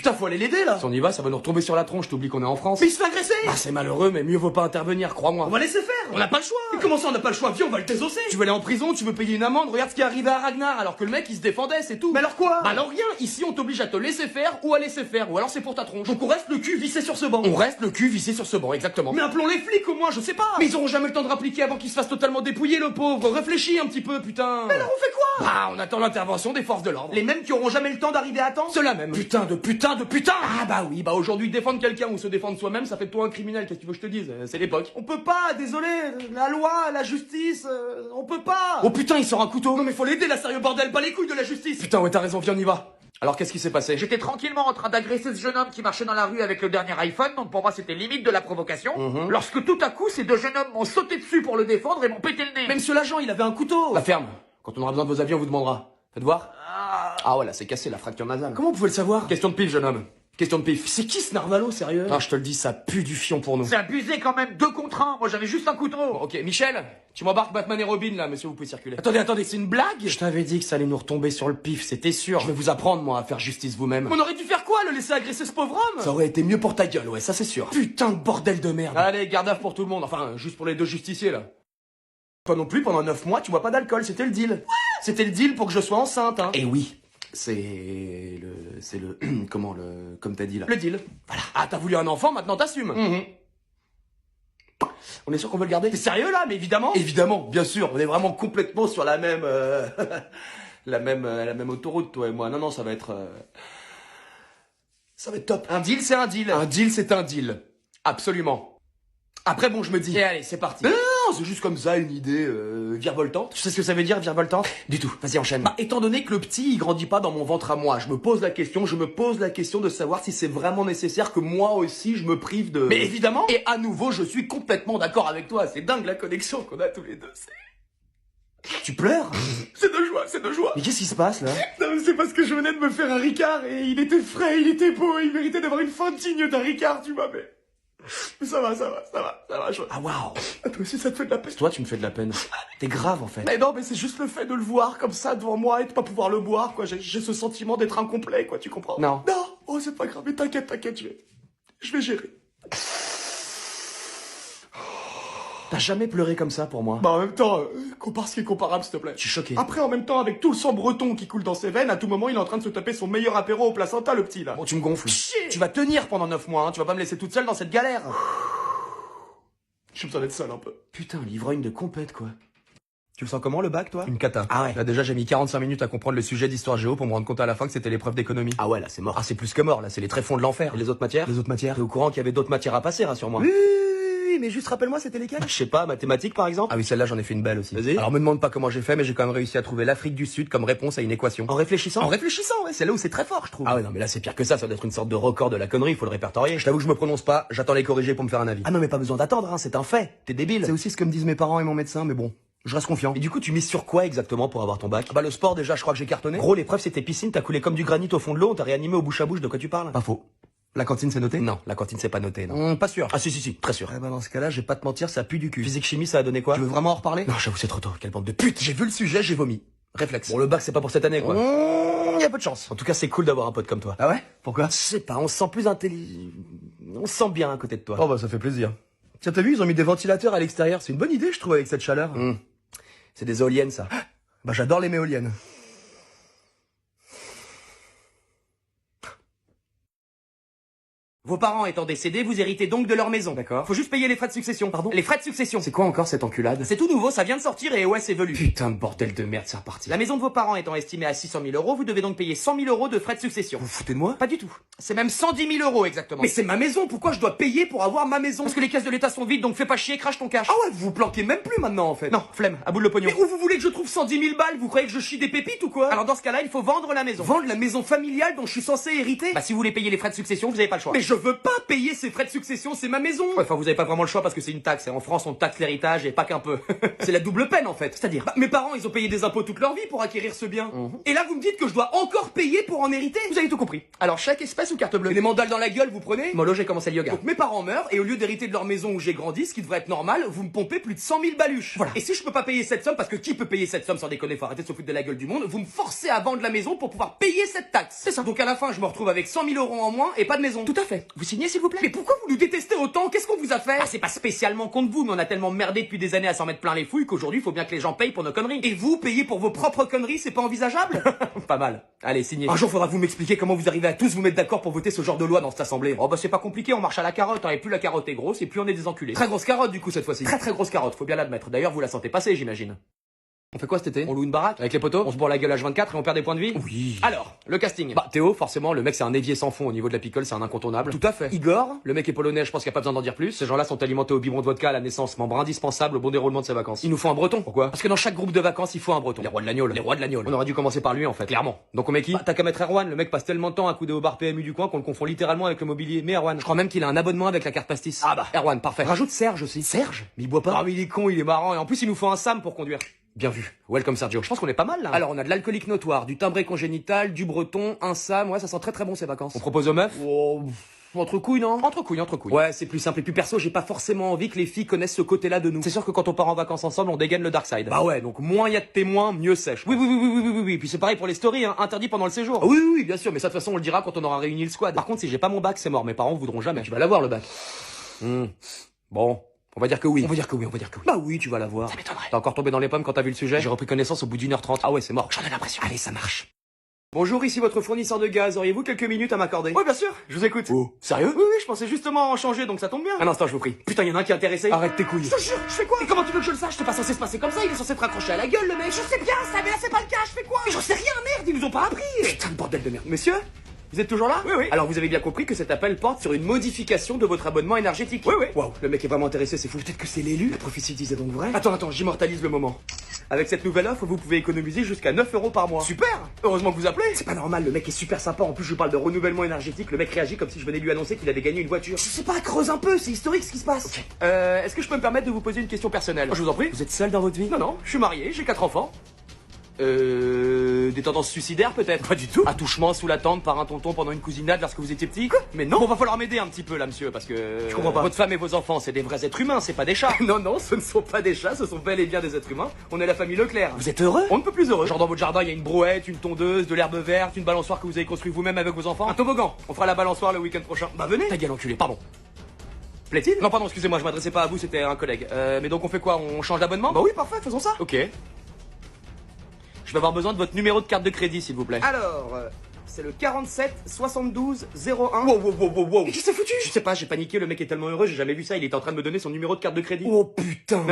Putain, faut aller l'aider là. Si on y va, ça va nous retomber sur la tronche, t'oublies qu'on est en France. Mais il se fait agresser. Ah, c'est malheureux, mais mieux vaut pas intervenir, crois-moi. On va laisser faire, on n'a pas le choix. Mais comment ça on n'a pas le choix? Viens, on va le désosser. Tu veux aller en prison, tu veux payer une amende, regarde ce qui est arrivé à Ragnar, alors que le mec il se défendait, c'est tout. Mais alors quoi? Bah alors rien, ici on t'oblige à te laisser faire ou à laisser faire, ou alors c'est pour ta tronche. Donc on reste le cul vissé sur ce banc. On reste le cul vissé sur ce banc, exactement. Mais appelons les flics au moins, je sais pas. Mais ils auront jamais le temps de rappliquer avant qu'il se fasse totalement dépouiller, le pauvre. Réfléchis un petit peu, putain. Mais alors on fait quoi? Bah, on attend l'intervention des forces de l'ordre. Les mêmes qui auront jamais le temps d'arriver à temps? Ceux-là même. Putain de putain de putain. Ah bah oui, bah aujourd'hui défendre quelqu'un ou se défendre soi-même, ça fait de toi un criminel, qu'est-ce que tu veux que je te dise? C'est l'époque. On peut pas, désolé, la loi, la justice, on peut pas. Oh putain, il sort un couteau. Non mais faut l'aider, la sérieux bordel, pas les couilles de la justice. Putain, ouais, t'as raison, viens, on y va. Alors qu'est-ce qui s'est passé? J'étais tranquillement en train d'agresser ce jeune homme qui marchait dans la rue avec le dernier iPhone, donc pour moi c'était limite de la provocation. Lorsque tout à coup ces deux jeunes hommes m'ont sauté dessus pour le défendre et m'ont pété le nez. Même ce l'agent, il avait un couteau. La ferme. Quand on aura besoin de vos avis, on vous demandera. Faites voir. Ah ouais, là c'est cassé, la fracture nasale. Comment vous pouvez le savoir? Question de pif, jeune homme. Question de pif. C'est qui ce narvalo, sérieux? Ah, je te le dis, ça pue du fion pour nous. C'est abusé quand même, 2 contre 1, moi j'avais juste un couteau. Bon, ok, Michel, tu m'embarques Batman et Robin là, monsieur, vous pouvez circuler. Attendez, c'est une blague? Je t'avais dit que ça allait nous retomber sur le pif, c'était sûr. Je vais vous apprendre, moi, à faire justice vous-même. On aurait dû faire quoi? Le laisser agresser ce pauvre homme? Ça aurait été mieux pour ta gueule, ouais, ça c'est sûr. Putain de bordel de merde. Allez, garde à vue pour tout le monde, enfin, juste pour les deux justiciers là. Toi non plus, pendant 9 mois, tu bois pas d'alcool, c'était le deal. C'était le deal pour que je sois enceinte, hein. Et oui, comme t'as dit là. Le deal. Voilà. Ah, t'as voulu un enfant, maintenant t'assumes. On est sûr qu'on veut le garder? T'es sérieux là? Mais évidemment. Évidemment, bien sûr, on est vraiment complètement sur la même, la même autoroute, toi et moi. Non, ça va être top. Un deal, c'est un deal. Un deal, c'est un deal. Absolument. Après, bon, je me dis. Et allez, c'est parti. Non, c'est juste comme ça, une idée virevoltante. Tu sais ce que ça veut dire, virevoltante? Du tout. Vas-y, enchaîne. Bah, étant donné que le petit, il grandit pas dans mon ventre à moi, je me pose la question de savoir si c'est vraiment nécessaire que moi aussi je me prive de... Mais évidemment. Et à nouveau, je suis complètement d'accord avec toi. C'est dingue la connexion qu'on a tous les deux. Tu pleures? C'est de joie, c'est de joie. Mais qu'est-ce qui se passe là? Non, mais c'est parce que je venais de me faire un Ricard et il était frais, il était beau, il méritait d'avoir une fin digne d'un Ricard, tu vois, mais ça va. Ah waouh. Ah, toi aussi ça te fait de la peine? Toi, tu me fais de la peine. T'es grave en fait. Mais non, mais c'est juste le fait de le voir comme ça devant moi et de pas pouvoir le boire, quoi. J'ai ce sentiment d'être incomplet, quoi, tu comprends? Non. Non, oh, c'est pas grave, mais t'inquiète, je vais gérer. T'as jamais pleuré comme ça pour moi? Bah en même temps, compare ce qui est comparable, s'il te plaît. Je suis choqué. Après, en même temps, avec tout le sang breton qui coule dans ses veines, à tout moment, il est en train de se taper son meilleur apéro au placenta, le petit, là. Bon, tu me gonfles. Chier. Tu vas tenir pendant 9 mois, hein. Tu vas pas me laisser toute seule dans cette galère. J'ai besoin d'être seul un peu. Putain, l'ivrogne de compète, quoi. Tu le sens comment, le bac, toi? Une cata. Ah ouais. Là, déjà, j'ai mis 45 minutes à comprendre le sujet d'histoire géo pour me rendre compte à la fin que c'était l'épreuve d'économie. Ah ouais, là, c'est mort. Ah, c'est plus que mort, là, c'est les tréfonds de l'enfer. Et les autres matières? Les autres matières? T'es au courant qu'il y avait d'autres matières à passer, rassure-moi? Oui, mais juste rappelle-moi, c'était lesquelles? Je sais pas, mathématiques, par exemple? Ah oui, celle-là, j'en ai fait une belle aussi. Vas-y. Alors, me demande pas comment j'ai fait, mais j'ai quand même réussi à trouver l'Afrique du Sud comme réponse à une équation. En réfléchissant? En réfléchissant, ouais, c'est là où c'est très fort, je trouve. Ah ouais, non, mais là, c'est pire que ça doit être une sorte de record de la connerie, il faut le répertorier. Je t'avoue que je me prononce pas, j'attends les corriger pour me faire un avis. Ah non, mais pas besoin d'attendre, hein, c'est un fait. T'es débile. C'est aussi ce que me disent mes parents et mon médecin, mais bon, je reste confiant. Et du coup, tu mises sur quoi exactement pour avoir ton bac? Ah bah le sport déjà, je crois que j'ai cartonné. Gros, l'épreuve, c'était piscine, t'as coulé comme du granit au fond de l'eau, on t'a réanimé au bouche à bouche, de quoi tu parles? Pas faux. La cantine c'est noté? Non, la cantine c'est pas noté, non. Pas sûr. Ah si, très sûr. Eh ben dans ce cas-là, je vais pas te mentir, ça pue du cul. Physique chimie, ça a donné quoi? Tu veux vraiment en reparler? Non, j'avoue, c'est trop tôt, quelle bande de pute. J'ai vu le sujet, j'ai vomi. Réflexe. Bon, le bac, c'est pas pour cette année, quoi. Y a peu de chance. En tout cas, c'est cool d'avoir un pote comme toi. Ah ouais? Pourquoi? Je sais pas, on se sent plus intelligent. On se sent bien à côté de toi. Oh bah ça fait plaisir. Tiens, t'as vu, ils ont mis des ventilateurs à l'extérieur, c'est une bonne idée, je trouve, avec cette chaleur. C'est des éoliennes, ça. Bah j'adore les méoliennes. Vos parents étant décédés, vous héritez donc de leur maison. D'accord. Faut juste payer les frais de succession. Pardon? Les frais de succession. C'est quoi encore cette enculade? C'est tout nouveau, ça vient de sortir et ouais, c'est velu. Putain de bordel de merde, c'est reparti. La maison de vos parents étant estimée à 600 000 euros, vous devez donc payer 100 000 euros de frais de succession. Vous foutez de moi? Pas du tout. C'est même 110 000 euros exactement. Mais c'est ma maison, pourquoi je dois payer pour avoir ma maison? Parce que les caisses de l'État sont vides, donc fais pas chier, crache ton cash. Ah ouais, vous vous planquez même plus maintenant en fait. Non, flemme, à bout de le pognon. Mais où vous voulez que je trouve 110 000 balles? Vous croyez que je chie des pépites ou quoi? Alors dans ce cas-là, il faut vendre la maison. Vendre la maison familiale dont je suis censé hériter? Bah si vous voulez payer les frais de succession, vous avez pas le choix. Mais je Je veux pas payer ces frais de succession, c'est ma maison. Ouais, enfin, vous avez pas vraiment le choix parce que c'est une taxe. Et en France, on taxe l'héritage et pas qu'un peu. C'est la double peine, en fait. C'est-à-dire, mes parents, ils ont payé des impôts toute leur vie pour acquérir ce bien. Et là, vous me dites que je dois encore payer pour en hériter. Vous avez tout compris. Alors, chèque, espèce ou carte bleue? Et les mandales dans la gueule, vous prenez? Mollo, j'ai commencé le yoga. Donc, mes parents meurent et au lieu d'hériter de leur maison où j'ai grandi, ce qui devrait être normal, vous me pompez plus de 100 000 baluches. Voilà. Et si je peux pas payer cette somme, parce que qui peut payer cette somme sans déconner, faut arrêter de se foutre de la gueule du monde, vous me forcez à vendre la maison pour pouvoir payer cette taxe. C'est ça. Donc à la fin, je me retrouve avec 100 000 euros en moins et pas de maison. Tout à fait. Vous signez, s'il vous plaît? Mais pourquoi vous nous détestez autant? Qu'est-ce qu'on vous a fait? Ah, c'est pas spécialement contre vous, mais on a tellement merdé depuis des années à s'en mettre plein les fouilles qu'aujourd'hui, faut bien que les gens payent pour nos conneries. Et vous, payez pour vos propres conneries, c'est pas envisageable? Pas mal. Allez, signez. Un jour, faudra vous m'expliquer comment vous arrivez à tous vous mettre d'accord pour voter ce genre de loi dans cette assemblée. Oh bah c'est pas compliqué, on marche à la carotte, hein, et plus la carotte est grosse, et plus on est des enculés. Très grosse carotte du coup cette fois-ci. Très très grosse carotte, faut bien l'admettre. D'ailleurs, vous la sentez passer, j'imagine. On fait quoi cet été? On loue une baraque avec les poteaux, on se bourre la gueule H24 et on perd des points de vie? Oui. Alors, le casting. Bah Théo, forcément, le mec c'est un évier sans fond au niveau de la picole, c'est un incontournable. Tout à fait. Igor, le mec est polonais, je pense qu'il y a pas besoin d'en dire plus. Ces gens-là sont alimentés au biberon de vodka à la naissance, membre indispensable au bon déroulement de ses vacances. Il nous faut un breton. Pourquoi? Parce que dans chaque groupe de vacances, il faut un breton. Les rois de l'agneau. Les rois de l'agneau. On aurait dû commencer par lui en fait, clairement. Donc on met qui? Bah, t'as qu'à mettre Erwan, le mec passe tellement de temps à couder au bar PMU du coin qu'on le confond littéralement avec le mobilier. Mais Erwan, je crois même qu'il a un abonnement avec la carte pastis. Ah bah, Erwan, parfait. Rajoute Serge aussi. Serge? Mais il boit pas. Ah mais il est con, il est marrant et en plus il nous faut un Sam pour conduire. Bien vu. Welcome Sergio. Je pense qu'on est pas mal là. Alors on a de l'alcoolique notoire, du timbré congénital, du breton, un Sam, ouais ça sent très très bon ces vacances. On propose aux meufs? Oh, entre couilles non? Entre couilles, entre couilles. Ouais c'est plus simple et puis perso j'ai pas forcément envie que les filles connaissent ce côté-là de nous. C'est sûr que quand on part en vacances ensemble on dégaine le dark side. Bah ouais donc moins y a de témoins, mieux c'est. Oui. Puis c'est pareil pour les stories, hein, interdit pendant le séjour. Ah, oui bien sûr mais ça de toute façon on le dira quand on aura réuni le squad. Par contre si j'ai pas mon bac c'est mort, mes parents voudront jamais. Tu vas l'avoir le bac. Bon. On va dire que oui. On va dire que oui. Bah oui, tu vas l'avoir. Ça m'étonnerait. T'as encore tombé dans les pommes quand t'as vu le sujet? J'ai repris connaissance au bout d'1h30. Ah ouais, c'est mort. J'en ai l'impression. Allez, ça marche. Bonjour, ici votre fournisseur de gaz. Auriez-vous quelques minutes à m'accorder? Oui, bien sûr. Je vous écoute. Oh, sérieux? Oui, je pensais justement en changer, donc ça tombe bien. Un instant, je vous prie. Putain, y'en a un qui est intéressé. Arrête tes couilles. Je te jure, je fais quoi? Et comment tu veux que je le sache? C'est pas censé se passer comme ça, il est censé te raccrocher à la gueule, le mec. Je sais bien ça, mais là c'est pas le cas, je fais quoi? Mais j'en sais rien, merde, ils nous ont pas appris. Putain de bordel de merde. Monsieur? Vous êtes toujours là? Oui. Alors vous avez bien compris que cet appel porte sur une modification de votre abonnement énergétique. Oui. Waouh, le mec est vraiment intéressé, c'est fou. Peut-être que c'est l'élu. La prophétie disait donc vrai. Attends, j'immortalise le moment. Avec cette nouvelle offre, vous pouvez économiser jusqu'à 9 € par mois. Super! Heureusement que vous appelez. C'est pas normal, le mec est super sympa. En plus, je parle de renouvellement énergétique. Le mec réagit comme si je venais lui annoncer qu'il avait gagné une voiture. Je sais pas, creuse un peu, c'est historique ce qui se passe. Ok. Est-ce que je peux me permettre de vous poser une question personnelle? Je vous en prie. Vous êtes seul dans votre vie? Non, je suis marié, j'ai 4 enfants. Des tendances suicidaires peut-être? Pas du tout. Attouchement sous la tente par un tonton pendant une cousinade lorsque vous étiez petit? Quoi? Mais non. Bon, va falloir m'aider un petit peu là, monsieur, parce que... Je comprends pas. Votre femme et vos enfants, c'est des vrais êtres humains, c'est pas des chats. Non, ce ne sont pas des chats, ce sont bel et bien des êtres humains. On est la famille Leclerc. Vous êtes heureux? On ne peut plus heureux. Genre dans votre jardin, il y a une brouette, une tondeuse, de l'herbe verte, une balançoire que vous avez construit vous-même avec vos enfants. Un toboggan. On fera la balançoire le week-end prochain. Bah venez. Ta gueule enculé, pardon. Plaît-il? Non, pardon, excusez-moi, je m'adressais pas à vous, c'était un collègue. Mais donc on fait quoi? On change d'abonnement? Bah oui, parfait, faisons ça. Ok. Je vais avoir besoin de votre numéro de carte de crédit, s'il vous plaît. Alors, c'est le 47 72 01. Wow. Qu'est-ce que c'est foutu? Je sais pas, j'ai paniqué, le mec est tellement heureux, j'ai jamais vu ça, il était en train de me donner son numéro de carte de crédit. Oh putain.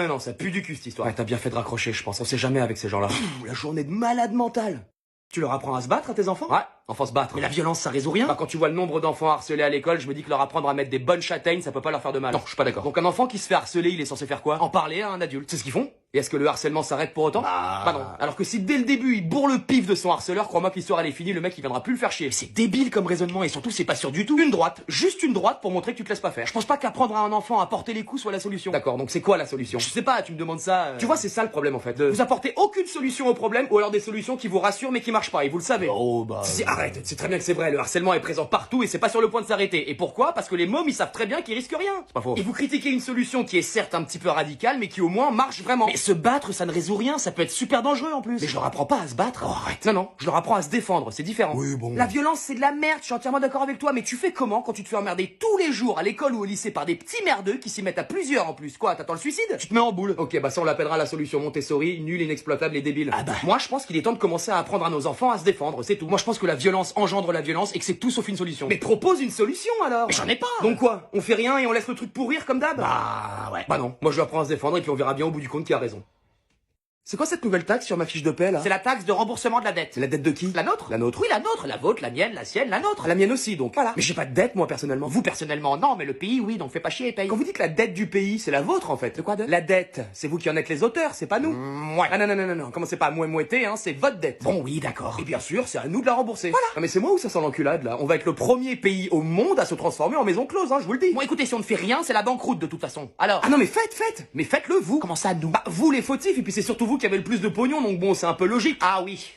Non, ça pue du cul cette histoire. Ouais, t'as bien fait de raccrocher, je pense, on sait jamais avec ces gens-là. La journée de malade mental. Tu leur apprends à se battre à tes enfants? Ouais, enfants se battre. Mais la violence, ça résout rien. Bah, quand tu vois le nombre d'enfants harcelés à l'école, je me dis que leur apprendre à mettre des bonnes châtaignes, ça peut pas leur faire de mal. Non, je suis pas d'accord. Donc un enfant qui se fait harceler, il est censé faire quoi? En parler à un adulte. C'est ce qu'ils font? Et est-ce que le harcèlement s'arrête pour autant? Bah non. Alors que si dès le début il bourre le pif de son harceleur, crois-moi que l'histoire elle est finie, le mec il viendra plus le faire chier. C'est débile comme raisonnement et surtout c'est pas sûr du tout. Une droite, juste une droite pour montrer que tu te laisses pas faire. Je pense pas qu'apprendre à un enfant à porter les coups soit la solution. D'accord, donc c'est quoi la solution? Je sais pas, tu me demandes ça. Tu vois, c'est ça le problème en fait. Vous apportez aucune solution au problème ou alors des solutions qui vous rassurent mais qui marchent pas et vous le savez. Oh bah. Arrête, c'est très bien que c'est vrai, le harcèlement est présent partout et c'est pas sur le point de s'arrêter. Et pourquoi? Parce que les mômes ils savent très bien qu'ils risquent rien. C'est pas faux. Et vous critiquez une solution qui est certes un petit peu radicale mais qui au moins marche vraiment. Mais se battre ça ne résout rien, ça peut être super dangereux en plus. Mais je leur apprends pas à se battre. Oh, arrête. Non, je leur apprends à se défendre, c'est différent. Oui, bon. La violence c'est de la merde, je suis entièrement d'accord avec toi, mais tu fais comment quand tu te fais emmerder tous les jours à l'école ou au lycée par des petits merdeux qui s'y mettent à plusieurs en plus? Quoi, t'attends le suicide? Tu te mets en boule. Ok, bah ça on l'appellera la solution Montessori, nul, inexploitable et débile. Ah bah. Moi je pense qu'il est temps de commencer à apprendre à nos enfants à se défendre, c'est tout. Moi je pense que la violence engendre la violence et que c'est tout sauf une solution. Mais propose une solution alors. Mais j'en ai pas. Donc quoi? On fait rien et on laisse le truc pourrir comme d'hab? Bah ouais. Bah non. Moi je lui apprends à se défendre et puis on verra bien au bout du compte qui a raison. C'est quoi cette nouvelle taxe sur ma fiche de paie, là? C'est la taxe de remboursement de la dette. C'est la dette de qui? La nôtre? La nôtre. Oui, la nôtre, la vôtre, la mienne, la sienne, la nôtre. Ah, la mienne aussi, donc. Voilà. Mais j'ai pas de dette, moi, personnellement. Vous, personnellement, non, mais le pays, oui, donc fais pas chier et paye. Quand vous dites la dette du pays, c'est la vôtre, en fait. De quoi de? La dette, c'est vous qui en êtes les auteurs, c'est pas nous. Ouais. Ah non, commencez pas à mouetter, hein, c'est votre dette. Bon, oui, d'accord. Et bien sûr, c'est à nous de la rembourser. Voilà. Non mais c'est moi ou ça sent l'enculade, là? On va être le premier pays au monde à se transformer en maison close, hein, je vous le dis. Bon, écoutez, si on ne fait rien, c'est la banqueroute, de toute façon. Alors? Ah non mais faites. Mais faites-le, vous. Comment ça, nous? Bah, vous les fautifs, et puis c'est surtout vous qui avez le plus de pognon, donc bon, c'est un peu logique. Ah oui.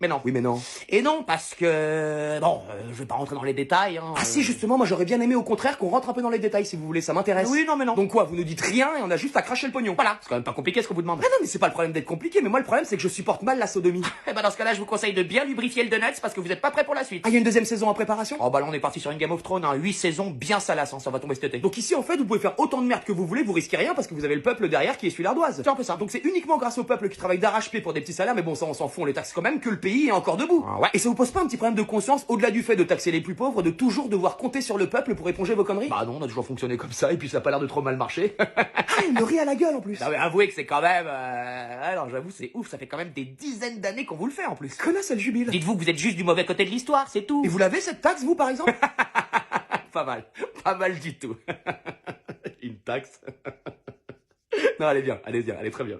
Mais non. Oui mais non. Et non, parce que... Bon, je vais pas rentrer dans les détails, hein. Ah si, justement, moi j'aurais bien aimé au contraire qu'on rentre un peu dans les détails si vous voulez, ça m'intéresse. Oui, non, mais non. Donc quoi, vous nous dites rien et on a juste à cracher le pognon. Voilà. C'est quand même pas compliqué ce qu'on vous demande. Ah non mais c'est pas le problème d'être compliqué, mais moi le problème c'est que je supporte mal la sodomie. Eh ben dans ce cas-là, je vous conseille de bien lubrifier le donuts parce que vous êtes pas prêt pour la suite. Ah, il y a une deuxième saison en préparation? Oh bah là, on est parti sur une Game of Thrones, hein. 8 saisons bien salaces, hein. Ça va tomber cet été. Donc ici en fait vous pouvez faire autant de merde que vous voulez, vous risquez rien parce que vous avez le peuple derrière qui essuie l'ardoise. C'est un peu ça. Donc c'est uniquement grâce au peuple qui travaille d'arrache-pied pour des petits salaires, mais bon ça on s'en fout, on les taxe quand même, que le pays est encore debout. Ah ouais. Et ça vous pose pas un petit problème de conscience au-delà du fait de taxer les plus pauvres, de toujours devoir compter sur le peuple pour éponger vos conneries? Bah non, on a toujours fonctionné comme ça et puis ça a pas l'air de trop mal marcher. Ah, il me rit à la gueule en plus. Non mais avouez que c'est quand même... Alors j'avoue, c'est ouf, ça fait quand même des dizaines d'années qu'on vous le fait en plus. Connasse, elle jubile. Dites-vous que vous êtes juste du mauvais côté de l'histoire, c'est tout. Et vous l'avez cette taxe vous par exemple? Pas mal du tout. Une taxe. Non, elle est bien, elle est très bien.